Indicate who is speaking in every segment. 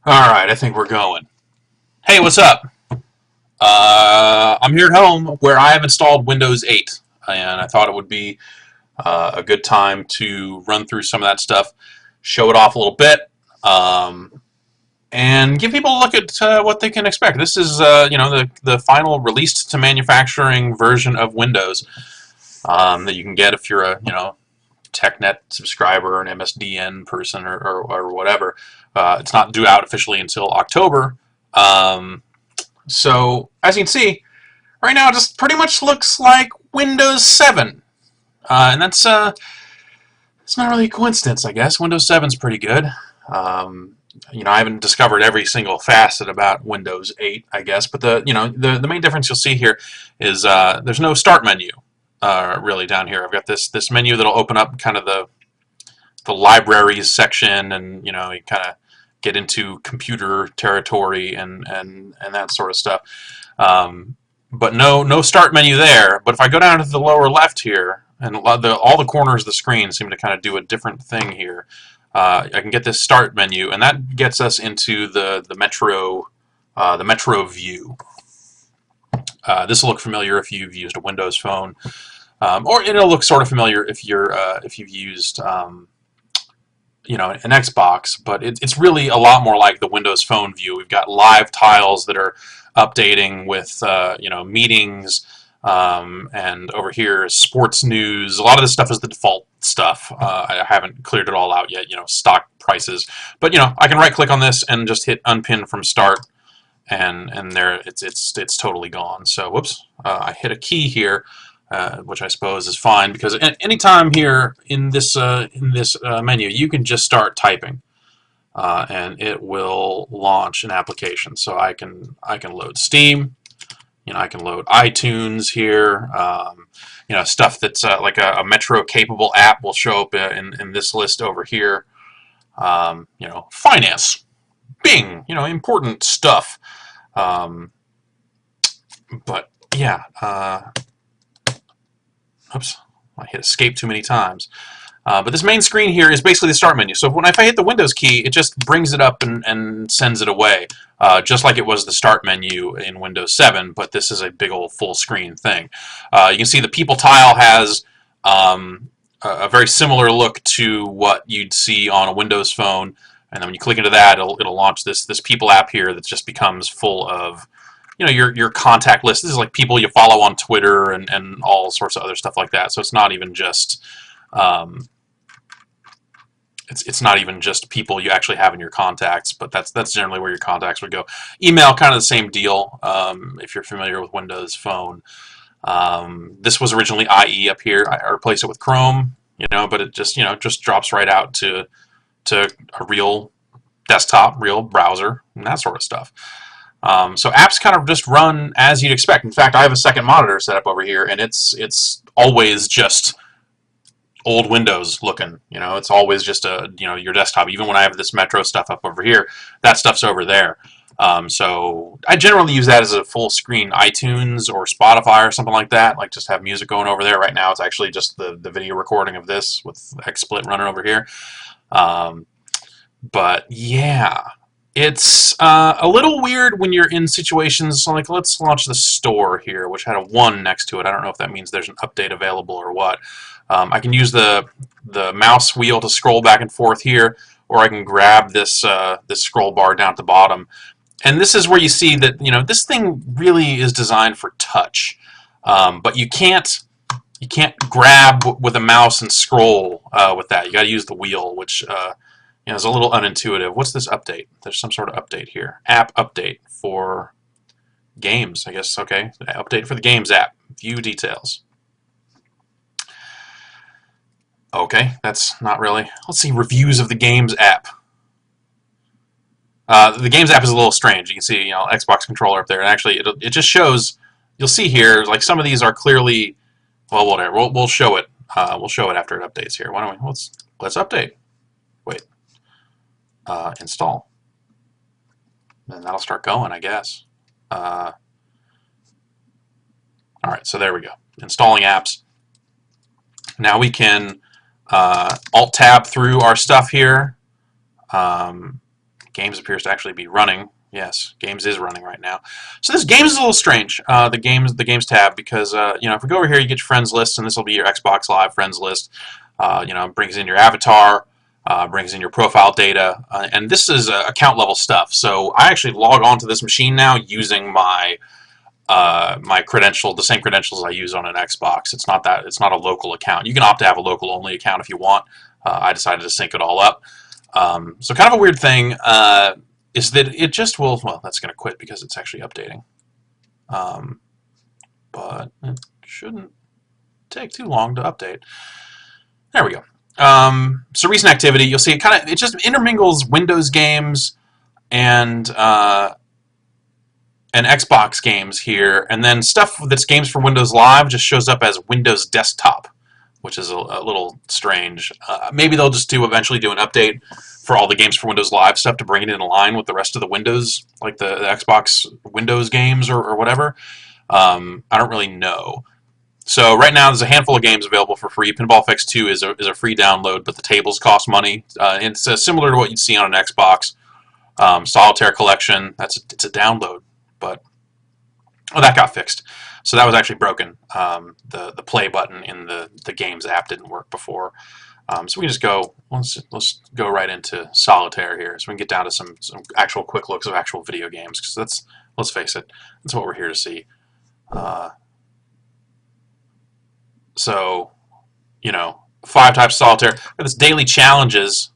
Speaker 1: Alright, I think we're going. Hey, what's up? I'm here at home where I have installed Windows 8, and I thought it would be a good time to run through some of that stuff, show it off a little bit, and give people a look at what they can expect. This is, the final released to manufacturing version of Windows that you can get if you're a, TechNet subscriber, an MSDN person, or whatever. It's not due out officially until October. So, as you can see, right now it just pretty much looks like Windows 7. And it's not really a coincidence, I guess. Windows 7 is pretty good. Um, I haven't discovered every single facet about Windows 8, I guess, but the main difference you'll see here is there's no start menu really down here. I've got this menu that'll open up kind of the libraries section, and you kind of get into computer territory and that sort of stuff. But no start menu there. But if I go down to the lower left here, and all the corners of the screen seem to kind of do a different thing here. I can get this start menu, and that gets us into the Metro view. This will look familiar if you've used a Windows phone, or it'll look sort of familiar if you've used an Xbox, but it's really a lot more like the Windows Phone view. We've got live tiles that are updating with meetings, and over here is sports news. A lot of this stuff is the default stuff. I haven't cleared it all out yet. Stock prices, but I can right click on this and just hit unpin from start, and there it's totally gone. So whoops, I hit a key here. Which I suppose is fine, because anytime here in this menu, you can just start typing, and it will launch an application. So I can load Steam, I can load iTunes here, stuff that's like a Metro capable app will show up in this list over here. Finance, Bing, important stuff. But yeah. Oops, I hit escape too many times. But this main screen here is basically the start menu. So if I hit the Windows key, it just brings it up and sends it away, just like it was the start menu in Windows 7, but this is a big old full screen thing. You can see the People tile has a very similar look to what you'd see on a Windows phone, and then when you click into that, it'll launch this People app here that just becomes full of your contact list. This is like people you follow on Twitter and all sorts of other stuff like that. So it's not even just it's not even just people you actually have in your contacts, but that's generally where your contacts would go. Email, kind of the same deal, if you're familiar with Windows Phone. This was originally IE up here. I replaced it with Chrome, but it just drops right out to a real desktop, real browser, and that sort of stuff. So apps kind of just run as you'd expect. In fact, I have a second monitor set up over here, and it's always just old Windows looking. It's always just your desktop. Even when I have this Metro stuff up over here, that stuff's over there. So I generally use that as a full screen iTunes or Spotify or something like that. Like just have music going over there. Right now, it's actually just the video recording of this with XSplit running over here. But yeah. It's a little weird when you're in situations like, let's launch the store here, which had a 1 next to it. I don't know if that means there's an update available or what. I can use the mouse wheel to scroll back and forth here, or I can grab this scroll bar down at the bottom. And this is where you see that this thing really is designed for touch, but you can't grab with a mouse and scroll with that. You got to use the wheel, which it's a little unintuitive. What's this update? There's some sort of update here. App update for games, I guess. Okay, update for the games app. View details. Okay, that's not really. Let's see, reviews of the games app. The games app is a little strange. You can see, Xbox controller up there, and actually, it just shows. You'll see here, like some of these are clearly, well, whatever. We'll show it. We'll show it after it updates here. Why don't we? Let's update. Wait. Install. And that'll start going, I guess. Alright, so there we go. Installing apps. Now we can Alt-tab through our stuff here. Games appears to actually be running. Yes, Games is running right now. So this Games is a little strange, the Games tab, because if we go over here, you get your friends list, and this will be your Xbox Live friends list. Brings in your avatar, brings in your profile data, and this is account level stuff. So I actually log onto this machine now using my the same credentials I use on an Xbox. It's not a local account. You can opt to have a local only account if you want. I decided to sync it all up. So kind of a weird thing is that it just will, well, that's going to quit because it's actually updating. But it shouldn't take too long to update. There we go. So recent activity, you'll see it just intermingles Windows games and Xbox games here, and then stuff that's games for Windows Live just shows up as Windows Desktop, which is a little strange. Maybe they'll just eventually do an update for all the games for Windows Live stuff to bring it in line with the rest of the Windows, like the Xbox Windows games or whatever. I don't really know. So right now there's a handful of games available for free. Pinball FX 2 is a free download, but the tables cost money. It's similar to what you'd see on an Xbox. Solitaire Collection, it's a download, but that got fixed. So that was actually broken. The play button in the Games app didn't work before. So we can just go, let's go right into Solitaire here, so we can get down to some actual quick looks of actual video games, because let's face it, that's what we're here to see. So, 5 types of Solitaire. There's daily challenges,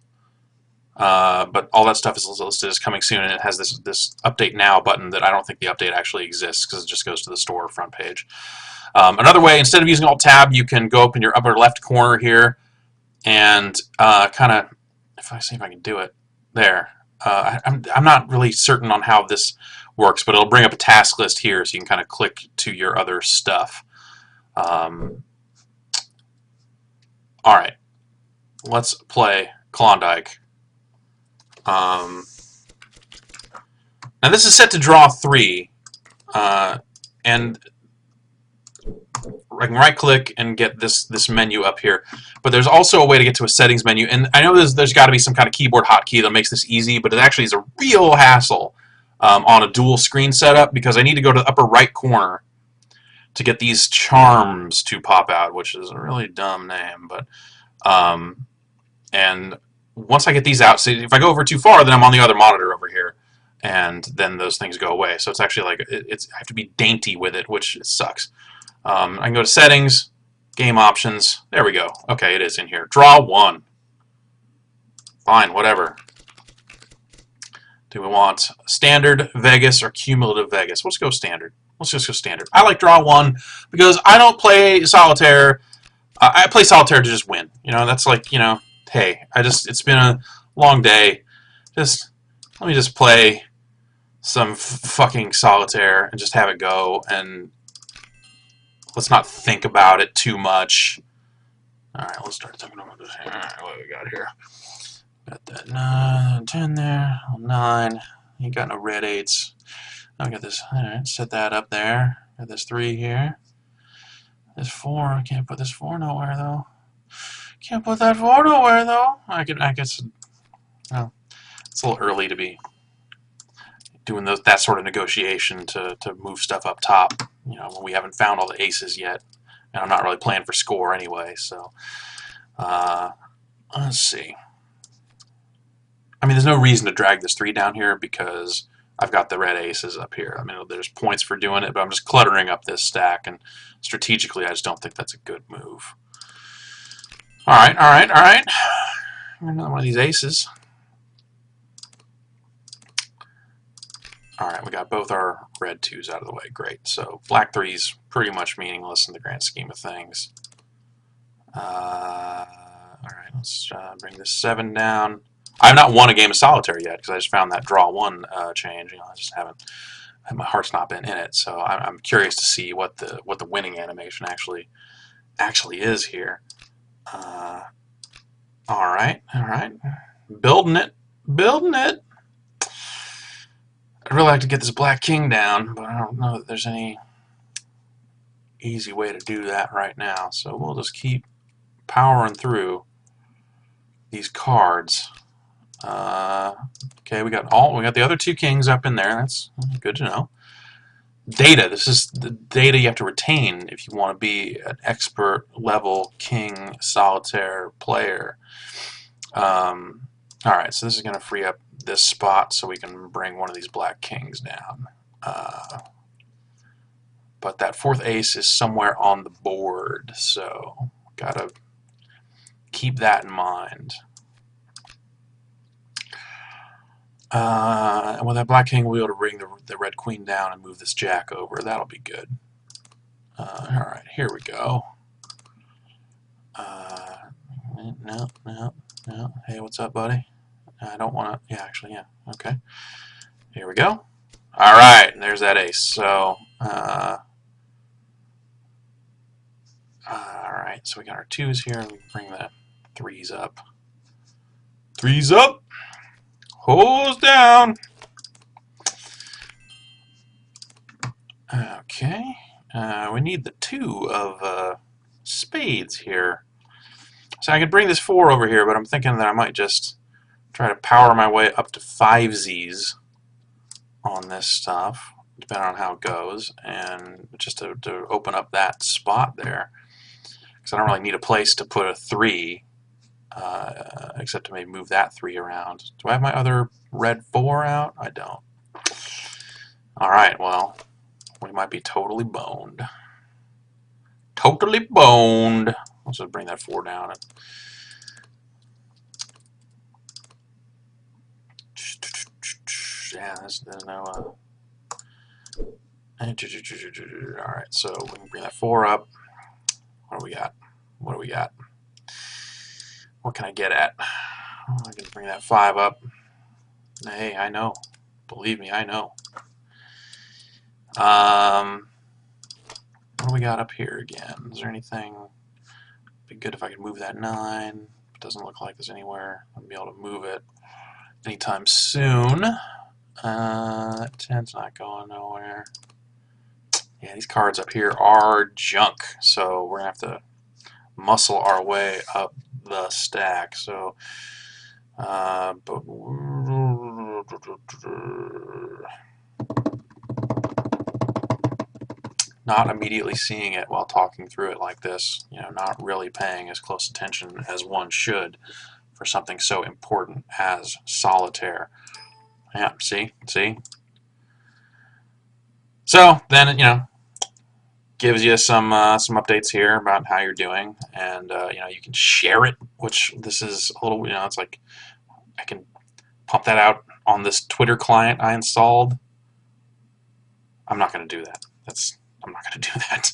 Speaker 1: but all that stuff is listed as coming soon, and it has this Update Now button that I don't think the update actually exists, because it just goes to the store front page. Another way, instead of using Alt-Tab, you can go up in your upper left corner here, and kind of, if I see if I can do it, there. I'm not really certain on how this works, but it'll bring up a task list here, so you can kind of click to your other stuff. All right, let's play Klondike. Now this is set to draw 3, and I can right-click and get this menu up here. But there's also a way to get to a settings menu, and I know there's got to be some kind of keyboard hotkey that makes this easy, but it actually is a real hassle on a dual screen setup, because I need to go to the upper right corner to get these charms to pop out, which is a really dumb name. But and once I get these out, so if I go over too far, then I'm on the other monitor over here, and then those things go away. So it's actually like I have to be dainty with it, which sucks. I can go to settings, game options. There we go. Okay, it is in here. Draw 1. Fine, whatever. Do we want standard Vegas or cumulative Vegas? Let's go standard. Let's just go standard. I like draw 1 because I don't play Solitaire. I play Solitaire to just win. That's like, hey, it's been a long day. Let me just play some fucking Solitaire and just have it go, and let's not think about it too much. Alright, let's start talking about this here. Alright, what do we got here? Got that 9, 10 there, 9. Ain't got no red 8s. I got this. Alright, set that up there. Got this 3 here. This 4. I can't put this 4 nowhere, though. Can't put that 4 nowhere, though. I guess. Well, it's a little early to be doing that sort of negotiation to move stuff up top, when we haven't found all the aces yet, and I'm not really playing for score anyway. So let's see. I mean, there's no reason to drag this 3 down here because I've got the red aces up here. I mean, there's points for doing it, but I'm just cluttering up this stack, and strategically I just don't think that's a good move. Alright. Another one of these aces. Alright, we got both our red 2s out of the way. Great. So black 3's pretty much meaningless in the grand scheme of things. Alright, let's bring this 7 down. I have not won a game of Solitaire yet because I just found that draw 1 change. I just haven't. My heart's not been in it, so I'm curious to see what the winning animation actually is here. Alright. Building it. I'd really like to get this black king down, but I don't know that there's any easy way to do that right now. So we'll just keep powering through these cards. Okay, we got the other 2 kings up in there. That's good to know. Data. This is the data you have to retain if you want to be an expert level king solitaire player. Alright, so this is going to free up this spot so we can bring one of these black kings down. But that 4th ace is somewhere on the board, so gotta keep that in mind. And with that black king, we'll be able to bring the red queen down and move this jack over. That'll be good. Alright, here we go. No. Hey, what's up, buddy? I don't want to... Yeah, actually, yeah. Okay. Here we go. Alright, there's that ace. So, alright, so we got our 2s here, and we can bring the 3s up. 3s up! Hose down! Okay. We need the 2 of spades here. So I could bring this 4 over here, but I'm thinking that I might just try to power my way up to 5s on this stuff, depending on how it goes, and just to open up that spot there. Because I don't really need a place to put a 3, except to maybe move that 3 around. Do I have my other red 4 out? I don't. Alright, well, we might be totally boned. Totally boned. Let's just bring that 4 down. Yeah, there's no... Alright, so we can bring that 4 up. What do we got? What do we got? What can I get at? I can bring that 5 up. Hey, I know. Believe me, I know. What do we got up here again? Is there anything? It'd be good if I could move that 9. It doesn't look like there's anywhere I'll be able to move it anytime soon. That 10's not going nowhere. Yeah, these cards up here are junk, so we're gonna have to muscle our way up the stack. So, but not immediately seeing it while talking through it like this, you know, not really paying as close attention as one should for something so important as solitaire. Yeah, see? So then, you know, gives you some updates here about how you're doing, and you know, you can share it, which this is a little, you know, it's like I can pump that out on this Twitter client I installed. I'm not going to do that. I'm not going to do that.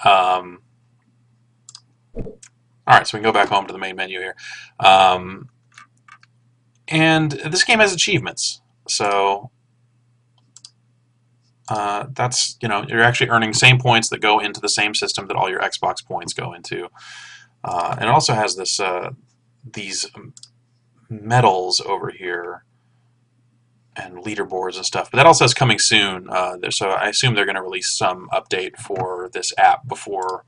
Speaker 1: All right, so we can go back home to the main menu here, and this game has achievements. So that's, you know, you're actually earning same points that go into the same system that all your Xbox points go into. And it also has this these medals over here and leaderboards and stuff. But that also is coming soon. So I assume they're going to release some update for this app before,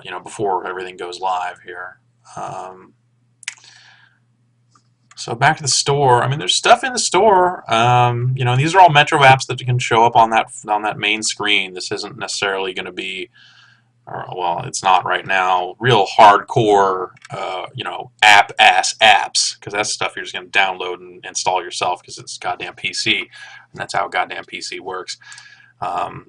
Speaker 1: you know, before everything goes live here. So back to the store. I mean, there's stuff in the store. You know, these are all Metro apps that can show up on that main screen. This isn't necessarily going to be, or, well, it's not right now, real hardcore, you know, app-ass apps, because that's stuff you're just going to download and install yourself because it's goddamn PC, and that's how goddamn PC works. But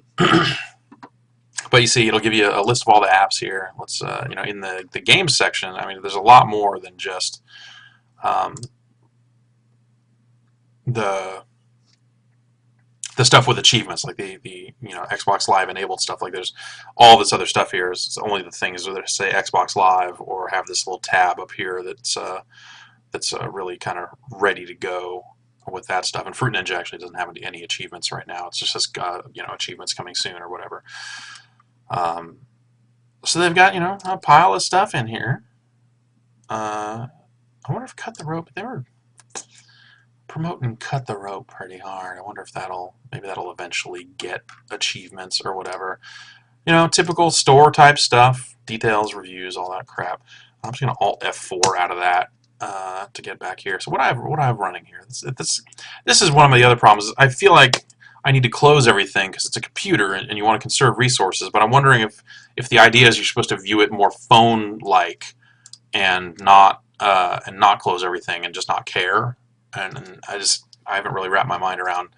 Speaker 1: you see, it'll give you a list of all the apps here. Let's, you know, in the games section, I mean, there's a lot more than just the stuff with achievements, like the you know, Xbox Live enabled stuff. Like, there's all this other stuff here. It's only the things that say Xbox Live or have this little tab up here that's really kind of ready to go with that stuff. And Fruit Ninja actually doesn't have any achievements right now. It's just you know, achievements coming soon or whatever. So they've got, you know, a pile of stuff in here. I wonder if Cut the Rope, they were promoting Cut the Rope pretty hard. I wonder if maybe that'll eventually get achievements or whatever. You know, typical store type stuff, details, reviews, all that crap. I'm just going to Alt F4 out of that to get back here. So what I have running here? This is one of the other problems. I feel like I need to close everything because it's a computer and you want to conserve resources. But I'm wondering if the idea is you're supposed to view it more phone-like and not close everything and just not care. And I haven't really wrapped my mind around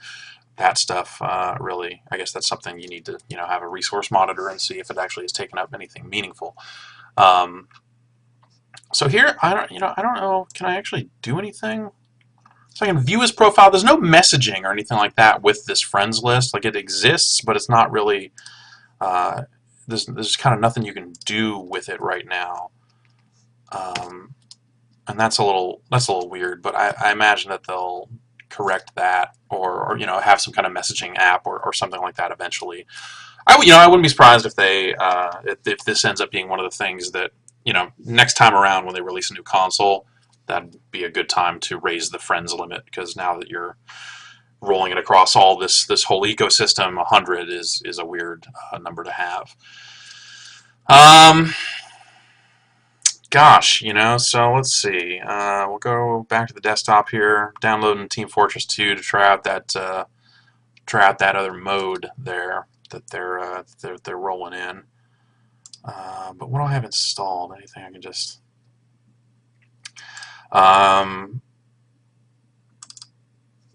Speaker 1: that stuff really. I guess that's something you need to have a resource monitor and see if it actually has taken up anything meaningful. So here I don't know. Can I actually do anything? So I can view his profile. There's no messaging or anything like that with this friends list. Like it exists, but it's not really. There's kind of nothing you can do with it right now. And that's a little weird, but I imagine that they'll correct that or have some kind of messaging app or something like that eventually. I wouldn't be surprised if they if this ends up being one of the things that next time around when they release a new console, that'd be a good time to raise the friends limit, because now that you're rolling it across all this whole ecosystem, 100 is a weird number to have. Gosh, so let's see. We'll go back to the desktop here, downloading Team Fortress 2 to try out that other mode there that they're rolling in. But what do I have installed? Anything I can just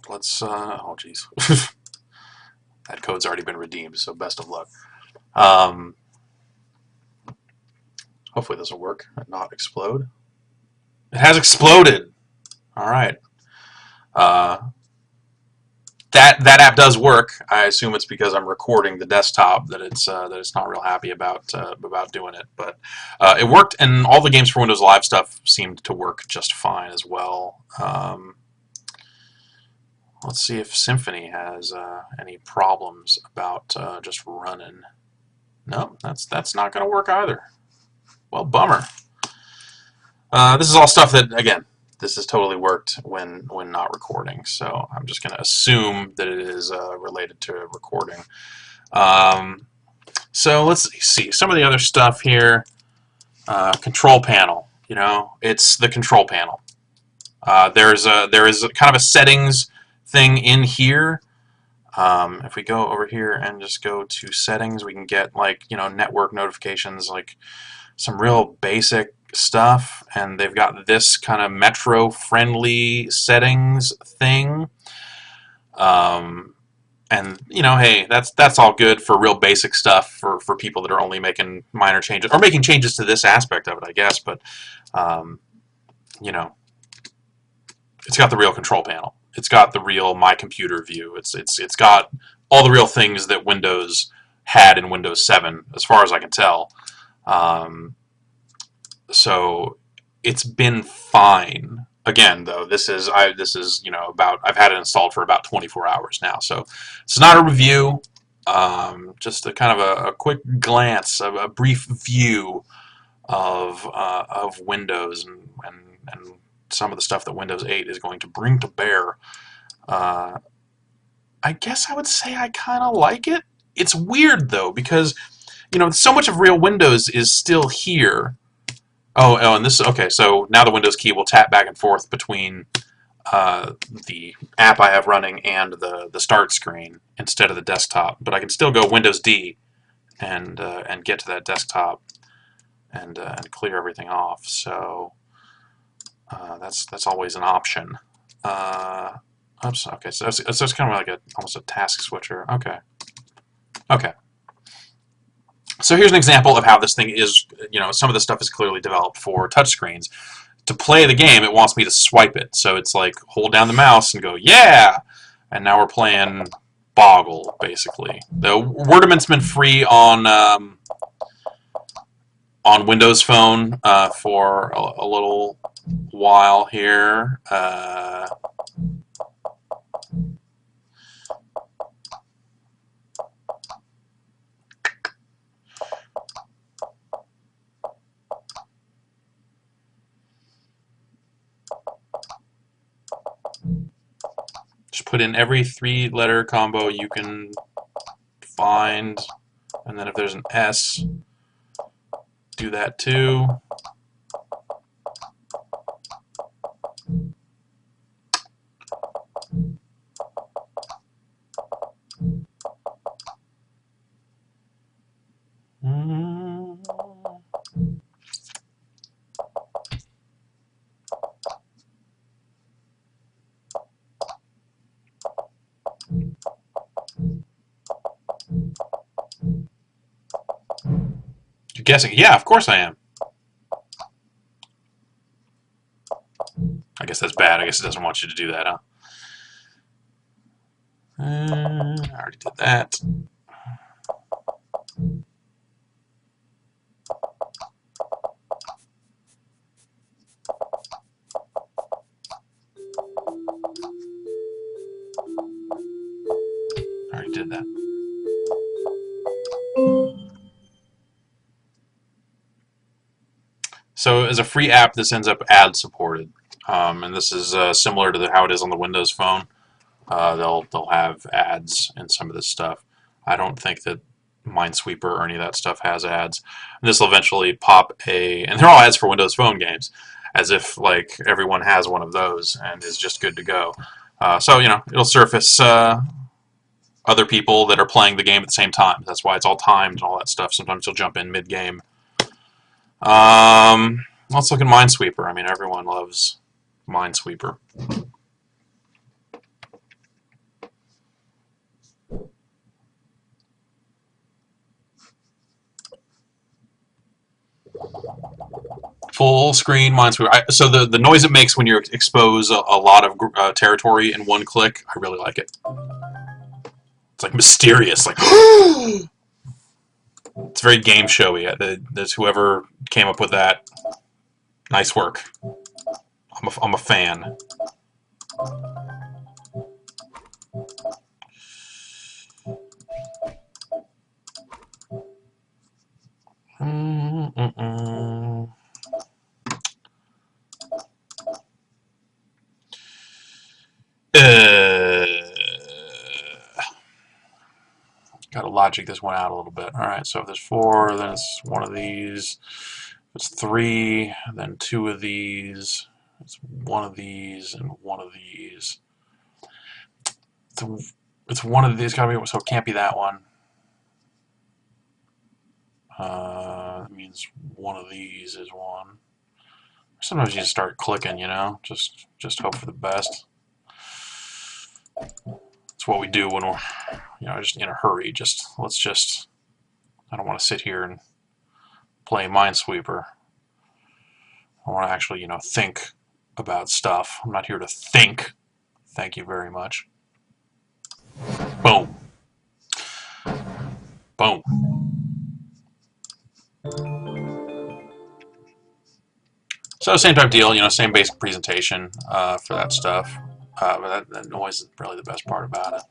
Speaker 1: let's oh geez. That code's already been redeemed, so best of luck. Hopefully this will work and not explode. It has exploded. All right. That app does work. I assume it's because I'm recording the desktop that it's not real happy about doing it. But it worked, and all the games for Windows Live stuff seemed to work just fine as well. Let's see if Symfony has any problems about just running. No, that's not going to work either. Well, bummer. This is all stuff that, again, this has totally worked when not recording, so I'm just going to assume that it is related to recording. So let's see some of the other stuff here. Control panel. It's the control panel. There is kind of a settings thing in here. If we go over here and just go to settings, we can get network notifications, like some real basic stuff, and they've got this kind of metro friendly settings thing. And hey, that's all good for real basic stuff for people that are only making minor changes or making changes to this aspect of it, I guess. But it's got the real control panel. It's got the real My Computer view. It's got all the real things that Windows had in Windows 7, as far as I can tell. So it's been fine. Again, though, this is I've had it installed for about 24 hours now, so it's not a review. Just a kind of a quick glance, a brief view of Windows and some of the stuff that Windows 8 is going to bring to bear. I guess I would say I kind of like it. It's weird though, because so much of real Windows is still here. Oh, and this okay. So now the Windows key will tap back and forth between the app I have running and the start screen instead of the desktop. But I can still go Windows D and get to that desktop and clear everything off. So that's always an option. Oops. Okay. So it's kind of like almost a task switcher. Okay. Okay. So here's an example of how this thing is, some of the stuff is clearly developed for touchscreens. To play the game, it wants me to swipe it. So it's like, hold down the mouse and go, yeah! And now we're playing Boggle, basically. The Wordiment's been free on Windows Phone for a little while here. Just put in every 3-letter combo you can find, and then if there's an S, do that too. You're guessing? Yeah, of course I am. I guess that's bad. I guess it doesn't want you to do that, huh? I already did that. I already did that. So as a free app, this ends up ad supported, and this is similar to how it is on the Windows Phone. They'll have ads in some of this stuff. I don't think that Minesweeper or any of that stuff has ads. And this will eventually pop and they're all ads for Windows Phone games, as if like everyone has one of those and is just good to go. So it'll surface other people that are playing the game at the same time. That's why it's all timed and all that stuff. Sometimes you'll jump in mid-game. Let's look at Minesweeper. I mean, everyone loves Minesweeper. Full screen Minesweeper. So the noise it makes when you expose a lot of territory in one click, I really like it. It's like mysterious, like it's very game showy. There's whoever came up with that. Nice work. I'm a fan. Got to logic this one out a little bit. All right, so if there's 4, then it's one of these. If it's 3, then 2 of these. It's one of these and one of these. It's one of these. Gotta be, so it can't be that one. That means one of these is one. Sometimes you just start clicking, just hope for the best. It's what we do when we're, just in a hurry. I don't want to sit here and play Minesweeper. I want to actually, think about stuff. I'm not here to think. Thank you very much. Boom. Boom. So same type deal, same basic presentation for that stuff. But that noise is really the best part about it.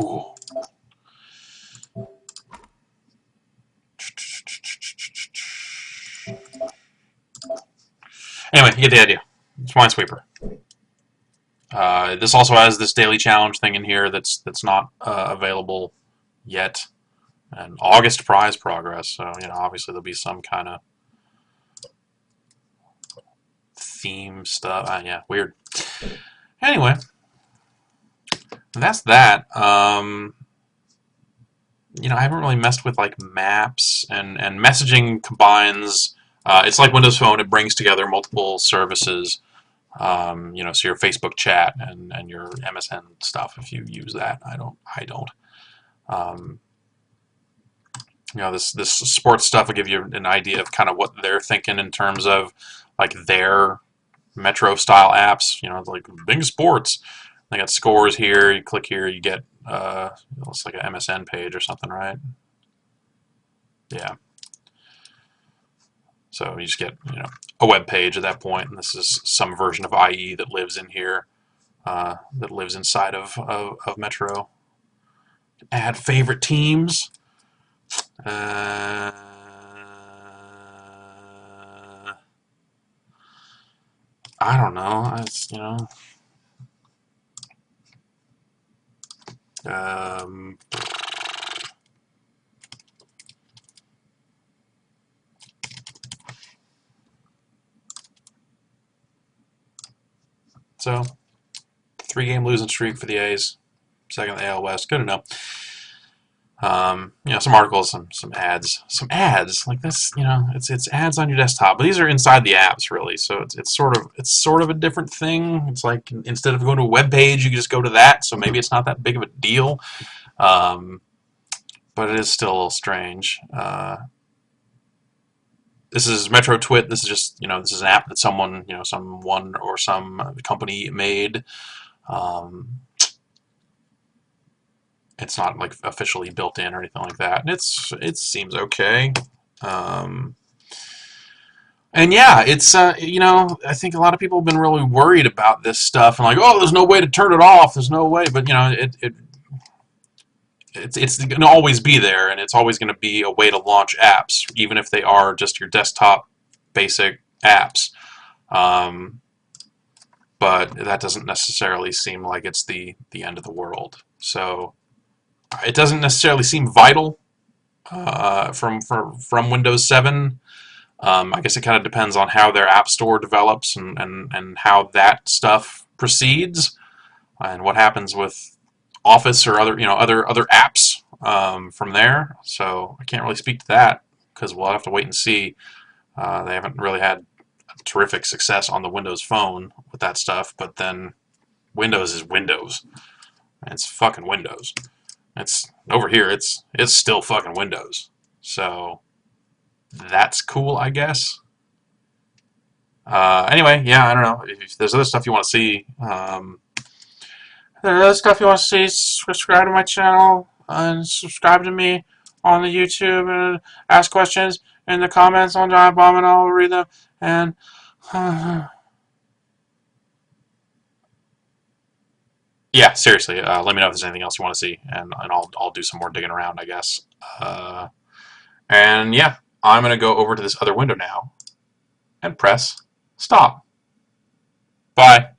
Speaker 1: Ooh. Anyway, you get the idea. It's Minesweeper. This also has this daily challenge thing in here that's not available yet. And August prize progress, so obviously there'll be some kind of theme stuff. Yeah, weird. Anyway, that's that. I haven't really messed with like maps and messaging combines. It's like Windows Phone. It brings together multiple services. So your Facebook chat and your MSN stuff. If you use that, I don't. This sports stuff will give you an idea of kind of what they're thinking in terms of like their Metro style apps. Like Bing Sports. They got scores here. You click here, you get it's like an MSN page or something, right? Yeah. So you just get a web page at that point, and this is some version of IE that lives in here, that lives inside of Metro. Add favorite teams. I don't know. It's so 3-game losing streak for the A's. Second in the AL West. Good enough. You know, some articles, some ads like this. You know, it's ads on your desktop, but these are inside the apps really. So it's sort of a different thing. It's like instead of going to a web page, you can just go to that. So maybe it's not that big of a deal, um, but it is still a little strange. This is Metro Twit. This is just, you know, this is an app that someone, you know, someone or some company made. Um, it's not like officially built in or anything like that. And it seems okay. Um, and yeah, it's you know, I think a lot of people have been really worried about this stuff and like, oh, there's no way to turn it off. There's no way, but you know, it's going to always be there, and it's always going to be a way to launch apps, even if they are just your desktop basic apps. Um, but that doesn't necessarily seem like it's the end of the world. So it doesn't necessarily seem vital from Windows 7. I guess it kind of depends on how their App Store develops and how that stuff proceeds and what happens with Office or other, you know, other apps from there. So I can't really speak to that because we'll have to wait and see. They haven't really had terrific success on the Windows Phone with that stuff, but then Windows is Windows. It's fucking Windows. It's over here. It's still fucking Windows. So that's cool, I guess. Anyway, yeah, I don't know. If there's other stuff you want to see, there's other stuff you want to see, subscribe to my channel and subscribe to me on the YouTube and ask questions in the comments on Giant Bomb and I'll read them. And yeah, seriously, let me know if there's anything else you want to see, and I'll do some more digging around, I guess. And yeah, I'm gonna go over to this other window now and press stop. Bye.